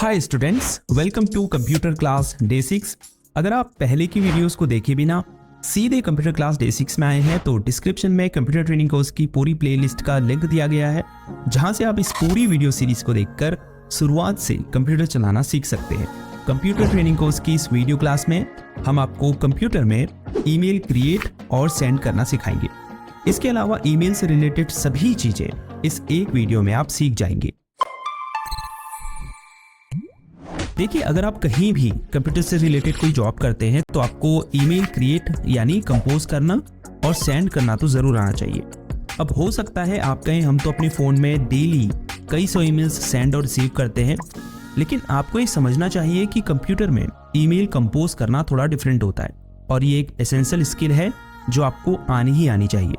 Hi students, welcome to computer class day 6। अगर आप पहले की वीडियोस को देखे बिना सीधे कंप्यूटर क्लास डे 6 में आए हैं तो डिस्क्रिप्शन में कंप्यूटर ट्रेनिंग कोर्स की पूरी प्लेलिस्ट का लिंक दिया गया है, जहां से आप इस पूरी वीडियो सीरीज को देखकर शुरुआत से कंप्यूटर चलाना सीख सकते हैं। कंप्यूटर ट्रेनिंग कोर्स की इस वीडियो क्लास में हम आपको कंप्यूटर में ईमेल क्रिएट और सेंड करना सिखाएंगे। इसके अलावा ईमेल से रिलेटेड सभी चीजें इस एक वीडियो में आप सीख जाएंगे। देखिए, अगर आप कहीं भी कंप्यूटर से रिलेटेड कोई जॉब करते हैं तो आपको ईमेल क्रिएट यानी कंपोज करना और सेंड करना तो जरूर आना चाहिए। अब हो सकता है आप कहें हम तो अपने फ़ोन में डेली कई सौ ईमेल्स सेंड और रिसीव करते हैं, लेकिन आपको ये समझना चाहिए कि कंप्यूटर में ईमेल कंपोज करना थोड़ा डिफरेंट होता है और ये एक एसेंशियल स्किल है जो आपको आनी ही आनी चाहिए।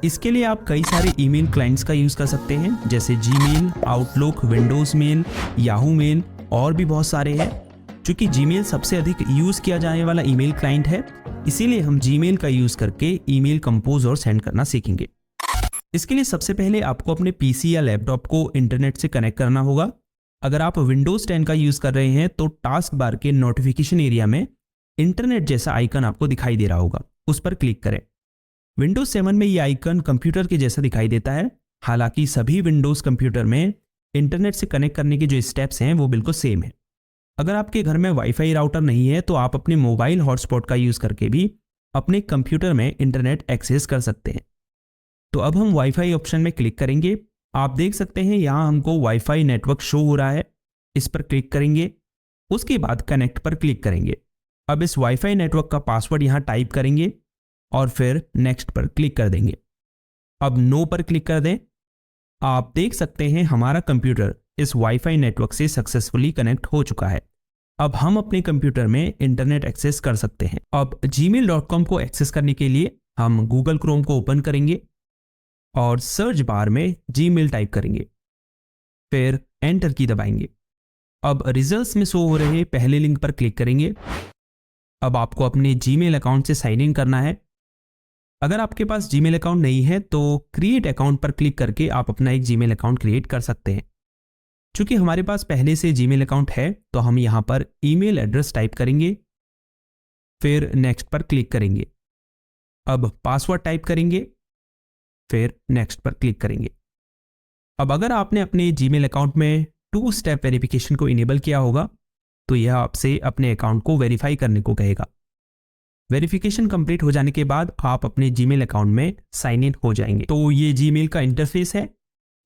इसके लिए आप कई सारे ईमेल क्लाइंट्स का यूज़ कर सकते हैं, जैसे Gmail, Outlook, Windows mail, Yahoo mail और भी बहुत सारे हैं। चूंकि जीमेल सबसे अधिक यूज किया जाने वाला ईमेल क्लाइंट है, इसीलिए हम जीमेल का यूज करके ईमेल कंपोज और सेंड करना सीखेंगे। इसके लिए सबसे पहले आपको अपने पीसी या लैपटॉप को इंटरनेट से कनेक्ट करना होगा। अगर आप विंडोज 10 का यूज कर रहे हैं तो टास्क बार के नोटिफिकेशन एरिया में इंटरनेट जैसा आइकन आपको दिखाई दे रहा होगा, उस पर क्लिक करें। विंडोज 7 में ये आइकन कंप्यूटर के जैसा दिखाई देता है, हालांकि सभी विंडोज कंप्यूटर में इंटरनेट से कनेक्ट करने के जो स्टेप्स हैं वो बिल्कुल सेम है। अगर आपके घर में वाईफाई राउटर नहीं है तो आप अपने मोबाइल हॉटस्पॉट का यूज़ करके भी अपने कंप्यूटर में इंटरनेट एक्सेस कर सकते हैं। तो अब हम वाईफाई ऑप्शन में क्लिक करेंगे। आप देख सकते हैं यहाँ हमको वाईफाई नेटवर्क शो हो रहा है, इस पर क्लिक करेंगे। उसके बाद कनेक्ट पर क्लिक करेंगे। अब इस वाईफाई नेटवर्क का पासवर्ड यहाँ टाइप करेंगे और फिर नेक्स्ट पर क्लिक कर देंगे। अब नो पर क्लिक कर दें। आप देख सकते हैं हमारा कंप्यूटर इस वाईफाई नेटवर्क से सक्सेसफुली कनेक्ट हो चुका है। अब हम अपने कंप्यूटर में इंटरनेट एक्सेस कर सकते हैं। अब gmail.com को एक्सेस करने के लिए हम गूगल क्रोम को ओपन करेंगे और सर्च बार में जीमेल टाइप करेंगे, फिर एंटर की दबाएंगे। अब रिजल्ट्स में शो हो रहे पहले लिंक पर क्लिक करेंगे। अब आपको अपने जीमेल अकाउंट से साइन इन करना है। अगर आपके पास जीमेल अकाउंट नहीं है तो क्रिएट अकाउंट पर क्लिक करके आप अपना एक जीमेल अकाउंट क्रिएट कर सकते हैं। चूंकि हमारे पास पहले से जीमेल अकाउंट है तो हम यहां पर ईमेल एड्रेस टाइप करेंगे, फिर नेक्स्ट पर क्लिक करेंगे। अब पासवर्ड टाइप करेंगे, फिर नेक्स्ट पर क्लिक करेंगे। अब अगर आपने अपने जीमेल अकाउंट में 2 स्टेप वेरिफिकेशन को इनेबल किया होगा तो यह आपसे अपने अकाउंट को वेरीफाई करने को कहेगा। वेरिफिकेशन कंप्लीट हो जाने के बाद आप अपने जीमेल अकाउंट में साइन इन हो जाएंगे। तो ये जीमेल का इंटरफेस है,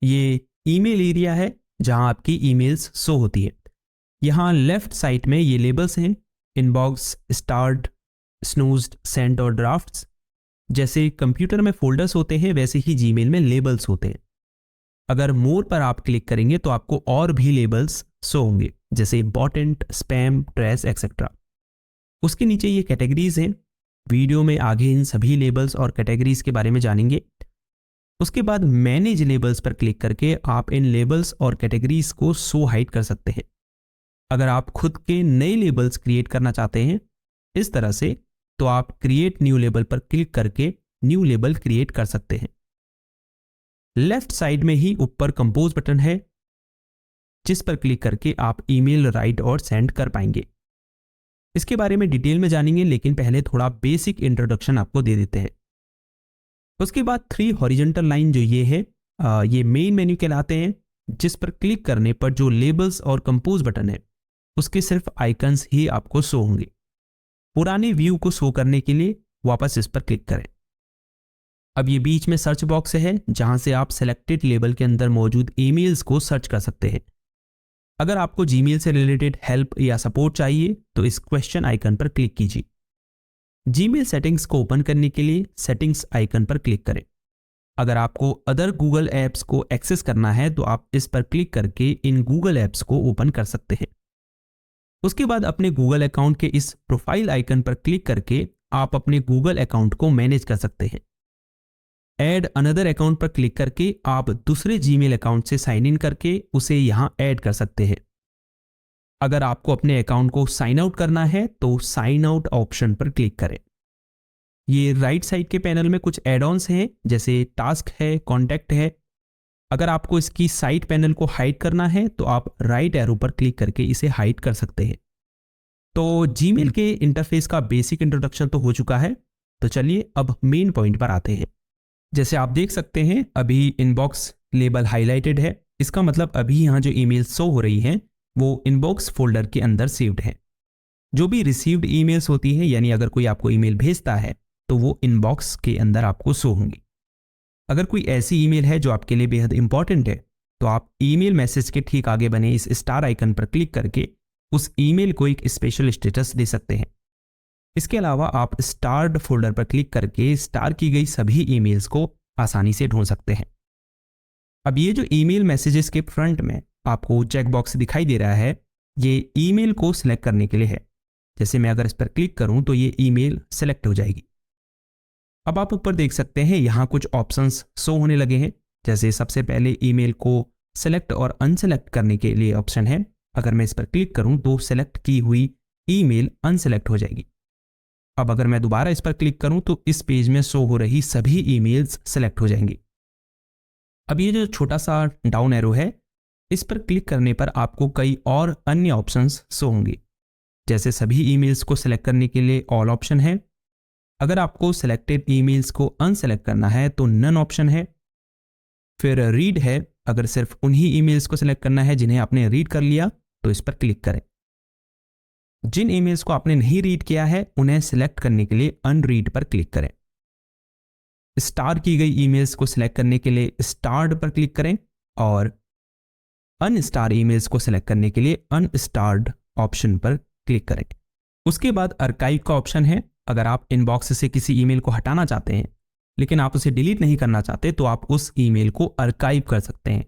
ये ईमेल एरिया है जहां आपकी ईमेल्स शो होती है। यहाँ लेफ्ट साइड में ये लेबल्स हैं, इनबॉक्स, स्टार्ट, स्नूज्ड, सेंड और ड्राफ्ट्स। जैसे कंप्यूटर में फोल्डर्स होते हैं वैसे ही जीमेल में लेबल्स होते हैं। अगर मोर पर आप क्लिक करेंगे तो आपको और भी लेबल्स शो होंगे, जैसे इंपॉर्टेंट, स्पैम, ट्रेश एक्सेट्रा। उसके नीचे ये कैटेगरीज हैं। वीडियो में आगे इन सभी लेबल्स और कैटेगरीज के बारे में जानेंगे। उसके बाद मैनेज लेबल्स पर क्लिक करके आप इन लेबल्स और कैटेगरीज को शो हाइड कर सकते हैं। अगर आप खुद के नए लेबल्स क्रिएट करना चाहते हैं इस तरह से, तो आप क्रिएट न्यू लेबल पर क्लिक करके न्यू लेबल क्रिएट कर सकते हैं। लेफ्ट साइड में ही ऊपर कंपोज बटन है, जिस पर क्लिक करके आप ईमेल राइट और सेंड कर पाएंगे। इसके बारे में डिटेल में जानेंगे, लेकिन पहले थोड़ा बेसिक इंट्रोडक्शन आपको दे देते हैं। उसके बाद 3 हॉरिजॉन्टल लाइन जो ये है, ये मेन मेन्यू कहलाते हैं, जिस पर क्लिक करने पर जो लेबल्स और कंपोज बटन है उसके सिर्फ आइकन्स ही आपको शो होंगे। पुराने व्यू को शो करने के लिए वापस इस पर क्लिक करें। अब ये बीच में सर्च बॉक्स है जहां से आप सेलेक्टेड लेबल के अंदर मौजूद ईमेल्स को सर्च कर सकते हैं। अगर आपको जीमेल से रिलेटेड हेल्प या सपोर्ट चाहिए तो इस क्वेश्चन आइकन पर क्लिक कीजिए। जीमेल सेटिंग्स को ओपन करने के लिए सेटिंग्स आइकन पर क्लिक करें। अगर आपको अदर गूगल ऐप्स को एक्सेस करना है तो आप इस पर क्लिक करके इन गूगल ऐप्स को ओपन कर सकते हैं। उसके बाद अपने गूगल अकाउंट के इस प्रोफाइल आइकन पर क्लिक करके आप अपने गूगल अकाउंट को मैनेज कर सकते हैं। ऐड अनदर अकाउंट पर क्लिक करके आप दूसरे जीमेल अकाउंट से साइन इन करके उसे यहां ऐड कर सकते हैं। अगर आपको अपने अकाउंट को साइन आउट करना है तो साइन आउट ऑप्शन पर क्लिक करें। ये राइट साइड के पैनल में कुछ एड ऑन्स हैं, जैसे टास्क है, कॉन्टैक्ट है। अगर आपको इसकी साइड पैनल को हाइड करना है तो आप राइट एरो पर क्लिक करके इसे हाइड कर सकते हैं। तो जीमेल के इंटरफेस का बेसिक इंट्रोडक्शन तो हो चुका है, तो चलिए अब मेन पॉइंट पर आते हैं। जैसे आप देख सकते हैं अभी इनबॉक्स लेबल हाईलाइटेड है, इसका मतलब अभी यहाँ जो ईमेल शो हो रही हैं वो इनबॉक्स फोल्डर के अंदर सेव्ड है। जो भी रिसीव्ड ईमेल्स होती हैं, यानी अगर कोई आपको ईमेल भेजता है तो वो इनबॉक्स के अंदर आपको शो होंगी। अगर कोई ऐसी ईमेल है जो आपके लिए बेहद इंपॉर्टेंट है तो आप ईमेल मैसेज के ठीक आगे बने इस स्टार आइकन पर क्लिक करके उस ईमेल को एक स्पेशल स्टेटस दे सकते हैं। इसके अलावा आप स्टार्ड फोल्डर पर क्लिक करके स्टार की गई सभी ईमेल्स को आसानी से ढूंढ सकते हैं। अब ये जो ईमेल मैसेजेस के फ्रंट में आपको चेकबॉक्स दिखाई दे रहा है, ये ईमेल को सिलेक्ट करने के लिए है। जैसे मैं अगर इस पर क्लिक करूं तो ये ईमेल सेलेक्ट हो जाएगी। अब आप ऊपर देख सकते हैं यहाँ कुछ ऑप्शंस शो होने लगे हैं। जैसे सबसे पहले ईमेल को सेलेक्ट और अनसेलेक्ट करने के लिए ऑप्शन है। अगर मैं इस पर क्लिक करूं तो सेलेक्ट की हुई ईमेल अनसेलेक्ट हो जाएगी। अब अगर मैं दोबारा इस पर क्लिक करूं तो इस पेज में शो हो रही सभी ईमेल्स सेलेक्ट हो जाएंगी। अब ये जो छोटा सा डाउन एरो है, इस पर क्लिक करने पर आपको कई और अन्य ऑप्शंस शो होंगे। जैसे सभी ईमेल्स को सिलेक्ट करने के लिए ऑल ऑप्शन है। अगर आपको सिलेक्टेड ईमेल्स को अनसेलेक्ट करना है तो नन ऑप्शन है। फिर रीड है, अगर सिर्फ उन्हीं ईमेल्स को सिलेक्ट करना है जिन्हें आपने रीड कर लिया तो इस पर क्लिक करें। जिन ईमेल्स को आपने नहीं रीड किया है उन्हें सिलेक्ट करने के लिए अनरीड पर क्लिक करें। स्टार की गई ईमेल्स को सिलेक्ट करने के लिए स्टार्ड पर क्लिक करें और अनस्टार ईमेल्स को सिलेक्ट करने के लिए अनस्टार्ड ऑप्शन पर क्लिक करें। उसके बाद आर्काइव का ऑप्शन है। अगर आप इनबॉक्स से किसी ईमेल को हटाना चाहते हैं लेकिन आप उसे डिलीट नहीं करना चाहते तो आप उस ईमेल को आर्काइव कर सकते हैं।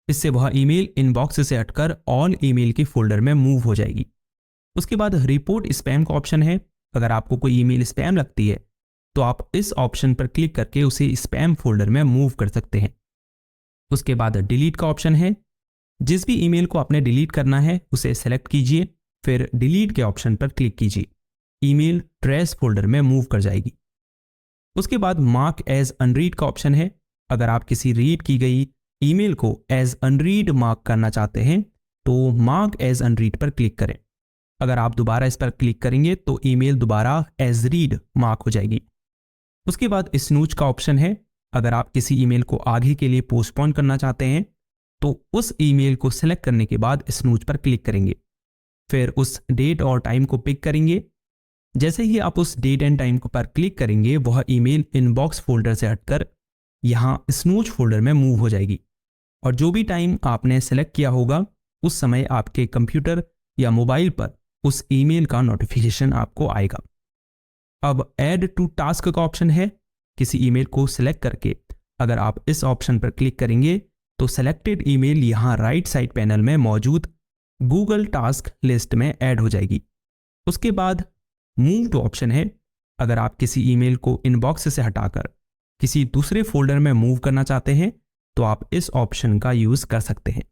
इससे वह ईमेल इनबॉक्स से हटकर ऑल ईमेल के फोल्डर में मूव हो जाएगी। उसके बाद रिपोर्ट स्पैम का ऑप्शन है। अगर आपको कोई ईमेल स्पैम लगती है तो आप इस ऑप्शन पर क्लिक करके उसे स्पैम फोल्डर में मूव कर सकते हैं। उसके बाद डिलीट का ऑप्शन है। जिस भी ईमेल को आपने डिलीट करना है उसे सेलेक्ट कीजिए, फिर डिलीट के ऑप्शन पर क्लिक कीजिए। ईमेल ट्रेश फोल्डर में मूव कर जाएगी। उसके बाद मार्क एज अनरीड का ऑप्शन है। अगर आप किसी रीड की गई ईमेल को एज अनरीड मार्क करना चाहते हैं तो मार्क एज अनरीड पर क्लिक करें। अगर आप दोबारा इस पर क्लिक करेंगे तो ईमेल दोबारा एज रीड मार्क हो जाएगी। उसके बाद स्नूज का ऑप्शन है। अगर आप किसी ईमेल को आगे के लिए पोस्टपोन करना चाहते हैं तो उस ईमेल को सिलेक्ट करने के बाद स्नूज पर क्लिक करेंगे, फिर उस डेट और टाइम को पिक करेंगे। जैसे ही आप उस डेट एंड टाइम पर क्लिक करेंगे वह ईमेल इनबॉक्स फोल्डर से हटकर यहाँ स्नूज फोल्डर में मूव हो जाएगी और जो भी टाइम आपने सेलेक्ट किया होगा उस समय आपके कंप्यूटर या मोबाइल पर उस ईमेल का नोटिफिकेशन आपको आएगा। अब ऐड टू टास्क का ऑप्शन है। किसी ईमेल को सिलेक्ट करके अगर आप इस ऑप्शन पर क्लिक करेंगे तो सेलेक्टेड ईमेल यहाँ राइट साइड पैनल में मौजूद गूगल टास्क लिस्ट में ऐड हो जाएगी। उसके बाद मूव टू ऑप्शन है। अगर आप किसी ईमेल को इनबॉक्स से हटाकर किसी दूसरे फोल्डर में मूव करना चाहते हैं तो आप इस ऑप्शन का यूज कर सकते हैं।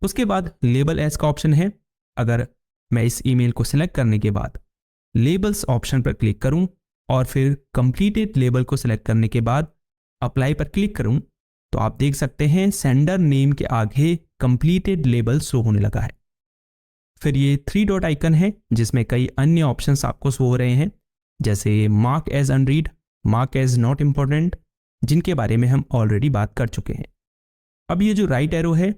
उसके बाद लेबल एज का ऑप्शन है। अगर मैं इस ईमेल को सिलेक्ट करने के बाद लेबल्स ऑप्शन पर क्लिक करूं और फिर कंप्लीटेड लेबल को सिलेक्ट करने के बाद अप्लाई पर क्लिक करूं तो आप देख सकते हैं सेंडर नेम के आगे कंप्लीटेड लेबल शो होने लगा है। फिर ये 3 डॉट आइकन है जिसमें कई अन्य ऑप्शंस आपको शो हो रहे हैं, जैसे mark as unread, mark as not important, जिनके बारे में हम ऑलरेडी बात कर चुके हैं। अब ये जो राइट एरो है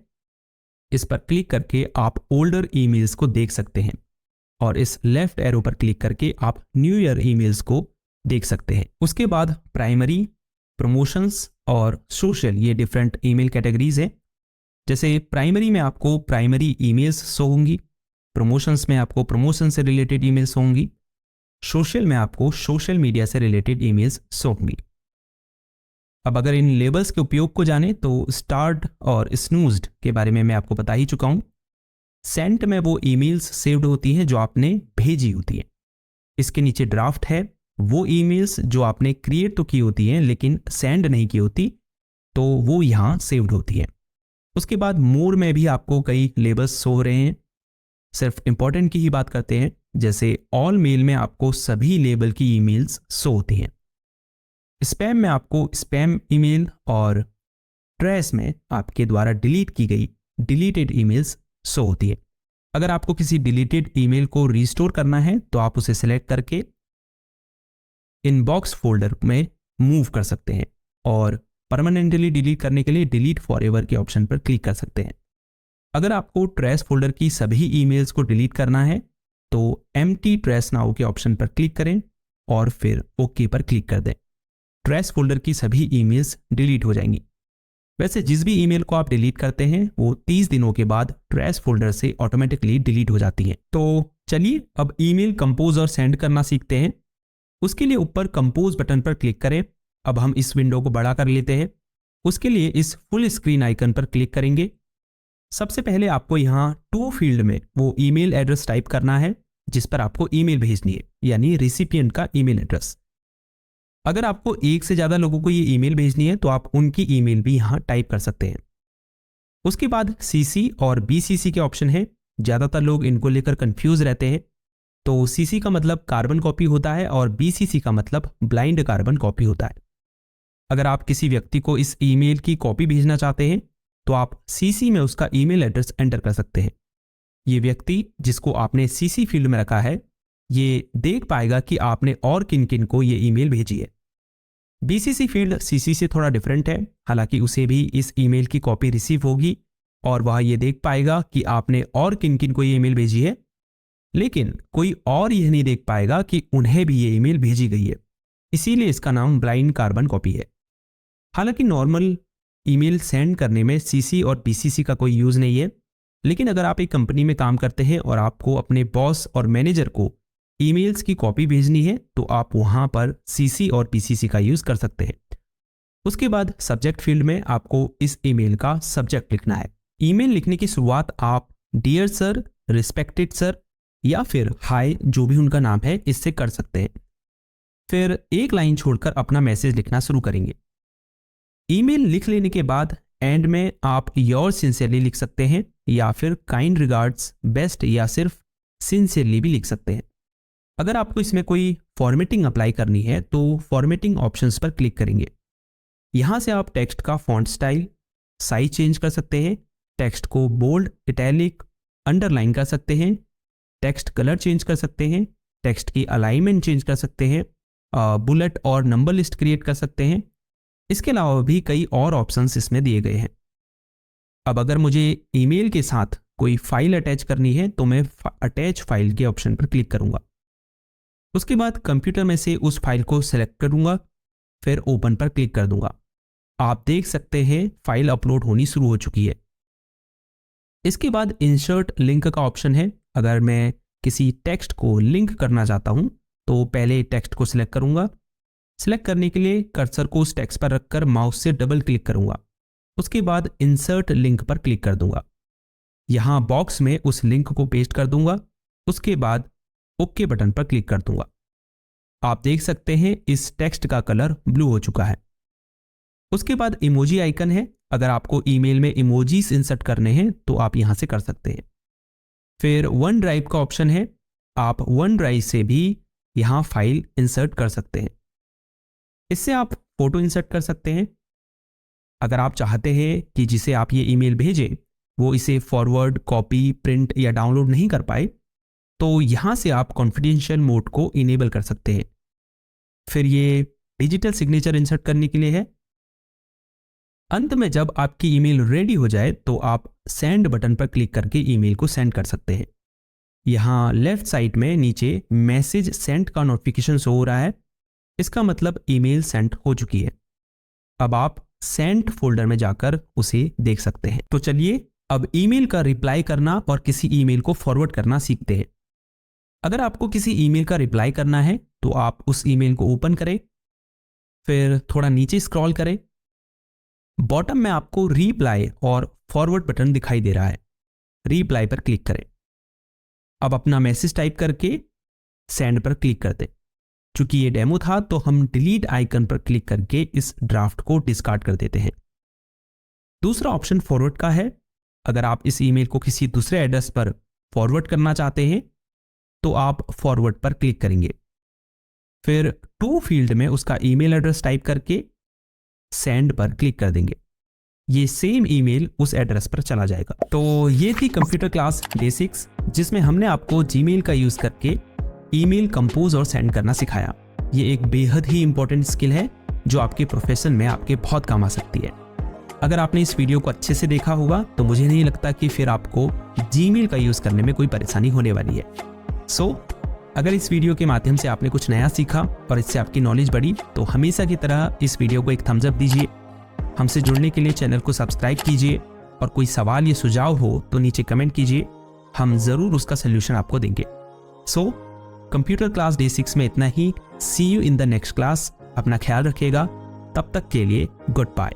इस पर क्लिक करके आप ओल्डर ईमेल्स को देख सकते हैं और इस लेफ्ट एरो पर क्लिक करके आप न्यू ईयर ईमेल्स को देख सकते हैं। उसके बाद प्राइमरी, प्रमोशंस और सोशल, ये डिफरेंट ईमेल कैटेगरीज है। जैसे प्राइमरी में आपको प्राइमरी ईमेल्स शो होंगी, प्रमोशंस में आपको प्रमोशन से रिलेटेड ईमेल्स होंगी, सोशल में आपको सोशल मीडिया से रिलेटेड ईमेल्स शो होंगी। अब अगर इन लेबल्स के उपयोग को जाने तो स्टार्ट और स्नूज्ड के बारे में मैं आपको बता ही चुका हूं। सेंट में वो ईमेल्स सेव्ड होती हैं जो आपने भेजी होती हैं। इसके नीचे ड्राफ्ट है, वो ईमेल्स जो आपने क्रिएट तो की होती हैं लेकिन सेंड नहीं की होती, तो वो यहाँ सेव्ड होती है। उसके बाद मोर में भी आपको कई लेबल्स शो हो रहे हैं। सिर्फ इंपॉर्टेंट की ही बात करते हैं, जैसे ऑल मेल में आपको सभी लेबल की ईमेल्स शो होती हैं। स्पैम में आपको स्पैम ईमेल और ट्रेस में आपके द्वारा डिलीट की गई डिलीटेड ईमेल्स शो होती है। अगर आपको किसी डिलीटेड ईमेल को रिस्टोर करना है तो आप उसे सेलेक्ट करके इनबॉक्स फोल्डर में मूव कर सकते हैं और परमानेंटली डिलीट करने के लिए डिलीट फॉरएवर के ऑप्शन पर क्लिक कर सकते हैं। अगर आपको ट्रेस फोल्डर की सभी ईमेल्स को डिलीट करना है तो एम्प्टी ट्रेस नाउ के ऑप्शन पर क्लिक करें और फिर ओके पर क्लिक कर दें। ट्रेस फोल्डर की सभी ईमेल्स डिलीट हो जाएंगी। वैसे जिस भी ईमेल को आप डिलीट करते हैं वो 30 दिनों के बाद ट्रेस फोल्डर से ऑटोमेटिकली डिलीट हो जाती है। तो चलिए अब ईमेल कंपोज और सेंड करना सीखते हैं। उसके लिए ऊपर कंपोज बटन पर क्लिक करें। अब हम इस विंडो को बड़ा कर लेते हैं। उसके लिए इस फुल स्क्रीन आइकन पर क्लिक करेंगे। सबसे पहले आपको यहाँ टू फील्ड में वो ईमेल एड्रेस टाइप करना है जिस पर आपको ईमेल भेजनी है, यानी रिसिपिएंट का ईमेल एड्रेस। अगर आपको एक से ज्यादा लोगों को ये ईमेल भेजनी है तो आप उनकी ईमेल भी यहाँ टाइप कर सकते हैं। उसके बाद सीसी और बीसीसी के ऑप्शन है। ज्यादातर लोग इनको लेकर कंफ्यूज रहते हैं। तो सीसी का मतलब कार्बन कॉपी होता है और बीसीसी का मतलब ब्लाइंड कार्बन कॉपी होता है। अगर आप किसी व्यक्ति को इस ईमेल की कॉपी भेजना चाहते हैं तो आप सीसी में उसका ईमेल एड्रेस एंटर कर सकते हैं। ये व्यक्ति जिसको आपने सीसी फील्ड में रखा है ये देख पाएगा कि आपने और किन किन को ये ईमेल भेजी है। बीसीसी फील्ड सीसी से थोड़ा डिफरेंट है, हालांकि उसे भी इस ईमेल की कॉपी रिसीव होगी और वह ये देख पाएगा कि आपने और किन किन को ये ईमेल भेजी है, लेकिन कोई और यह नहीं देख पाएगा कि उन्हें भी ये ईमेल भेजी गई है। इसीलिए इसका नाम ब्लाइंड कार्बन कॉपी है। हालांकि नॉर्मल ईमेल सेंड करने में सीसी और बीसीसी का कोई यूज नहीं है, लेकिन अगर आप एक कंपनी में काम करते हैं और आपको अपने बॉस और मैनेजर को ईमेल्स की कॉपी भेजनी है तो आप वहां पर सीसी और बीसीसी का यूज कर सकते हैं। उसके बाद सब्जेक्ट फील्ड में आपको इस ईमेल का सब्जेक्ट लिखना है। ईमेल लिखने की शुरुआत आप डियर सर, रिस्पेक्टेड सर या फिर हाय, जो भी उनका नाम है, इससे कर सकते हैं। फिर एक लाइन छोड़कर अपना मैसेज लिखना शुरू करेंगे। ईमेल लिख लेने के बाद एंड में आप योर सिंसियरली लिख सकते हैं या फिर काइंड रिगार्ड्स, बेस्ट या सिर्फ सिंसियरली भी लिख सकते हैं। अगर आपको इसमें कोई फॉर्मेटिंग अप्लाई करनी है तो फॉर्मेटिंग ऑप्शंस पर क्लिक करेंगे। यहां से आप टेक्स्ट का फॉन्ट स्टाइल, साइज चेंज कर सकते हैं, टेक्स्ट को बोल्ड, इटैलिक, अंडरलाइन कर सकते हैं, टेक्स्ट कलर चेंज कर सकते हैं, टेक्स्ट की अलाइनमेंट चेंज कर सकते हैं, बुलेट और नंबर लिस्ट क्रिएट कर सकते हैं। इसके अलावा भी कई और ऑप्शंस इसमें दिए गए हैं। अब अगर मुझे ईमेल के साथ कोई फाइल अटैच करनी है तो मैं अटैच फाइल के ऑप्शन पर क्लिक करूंगा। उसके बाद कंप्यूटर में से उस फाइल को सिलेक्ट करूंगा, फिर ओपन पर क्लिक कर दूंगा। आप देख सकते हैं फाइल अपलोड होनी शुरू हो चुकी है। इसके बाद इंसर्ट लिंक का ऑप्शन है। अगर मैं किसी टेक्स्ट को लिंक करना चाहता हूं तो पहले टेक्स्ट को सिलेक्ट करूंगा। सिलेक्ट करने के लिए कर्सर को उस टेक्स्ट पर रखकर माउस से डबल क्लिक करूंगा। उसके बाद इंसर्ट लिंक पर क्लिक कर दूंगा। यहां बॉक्स में उस लिंक को पेस्ट कर दूंगा। उसके बाद ओके बटन पर क्लिक कर दूंगा। आप देख सकते हैं इस टेक्स्ट का कलर ब्लू हो चुका है। उसके बाद इमोजी आइकन है। अगर आपको ईमेल में इमोजीज इंसर्ट करने हैं तो आप यहां से कर सकते हैं। फिर वन ड्राइव का ऑप्शन है। आप वन ड्राइव से भी यहां फाइल इंसर्ट कर सकते हैं। इससे आप फोटो इंसर्ट कर सकते हैं। अगर आप चाहते हैं कि जिसे आप ये ईमेल भेजें वो इसे फॉरवर्ड, कॉपी, प्रिंट या डाउनलोड नहीं कर पाए तो यहां से आप कॉन्फिडेंशियल मोड को इनेबल कर सकते हैं। फिर ये डिजिटल सिग्नेचर इंसर्ट करने के लिए है। अंत में जब आपकी ईमेल रेडी हो जाए तो आप सेंड बटन पर क्लिक करके ईमेल को सेंड कर सकते हैं। यहां लेफ्ट साइड में नीचे मैसेज सेंड का नोटिफिकेशन शो हो रहा है। इसका मतलब ईमेल सेंड हो चुकी है। अब आप सेंड फोल्डर में जाकर उसे देख सकते हैं। तो चलिए अब ईमेल का रिप्लाई करना और किसी ईमेल को फॉरवर्ड करना सीखते हैं। अगर आपको किसी ईमेल का रिप्लाई करना है तो आप उस ईमेल को ओपन करें, फिर थोड़ा नीचे स्क्रॉल करें। बॉटम में आपको रिप्लाई और फॉरवर्ड बटन दिखाई दे रहा है। रिप्लाई पर क्लिक करें। अब अपना मैसेज टाइप करके सेंड पर क्लिक कर दें। चूंकि ये डेमो था तो हम डिलीट आइकन पर क्लिक करके इस ड्राफ्ट को डिस्कार्ड कर देते हैं। दूसरा ऑप्शन फॉरवर्ड का है। अगर आप इस ईमेल को किसी दूसरे एड्रेस पर फॉरवर्ड करना चाहते हैं तो आप फॉरवर्ड पर क्लिक करेंगे। फिर टू फील्ड में उसका ईमेल एड्रेस टाइप करके सेंड पर क्लिक कर देंगे। ये सेम ईमेल उस एड्रेस पर चला जाएगा। तो ये थी कंप्यूटर क्लास बेसिक्स, जिसमें हमने आपको जीमेल का यूज करके ईमेल कंपोज और सेंड करना सिखाया। ये एक बेहद ही इंपॉर्टेंट स्किल है जो आपके प्रोफेशन में आपके बहुत काम आ सकती है। अगर आपने इस वीडियो को अच्छे से देखा होगा तो मुझे नहीं लगता कि फिर आपको जीमेल का यूज करने में कोई परेशानी होने वाली है। सो अगर इस वीडियो के माध्यम से आपने कुछ नया सीखा और इससे आपकी नॉलेज बढ़ी तो हमेशा की तरह इस वीडियो को एक थम्स अप दीजिए। हमसे जुड़ने के लिए चैनल को सब्सक्राइब कीजिए और कोई सवाल या सुझाव हो तो नीचे कमेंट कीजिए, हम ज़रूर उसका सल्यूशन आपको देंगे। सो कंप्यूटर क्लास डे 6 में इतना ही। See you in the next class. अपना ख्याल रखिएगा। तब तक के लिए गुड बाय।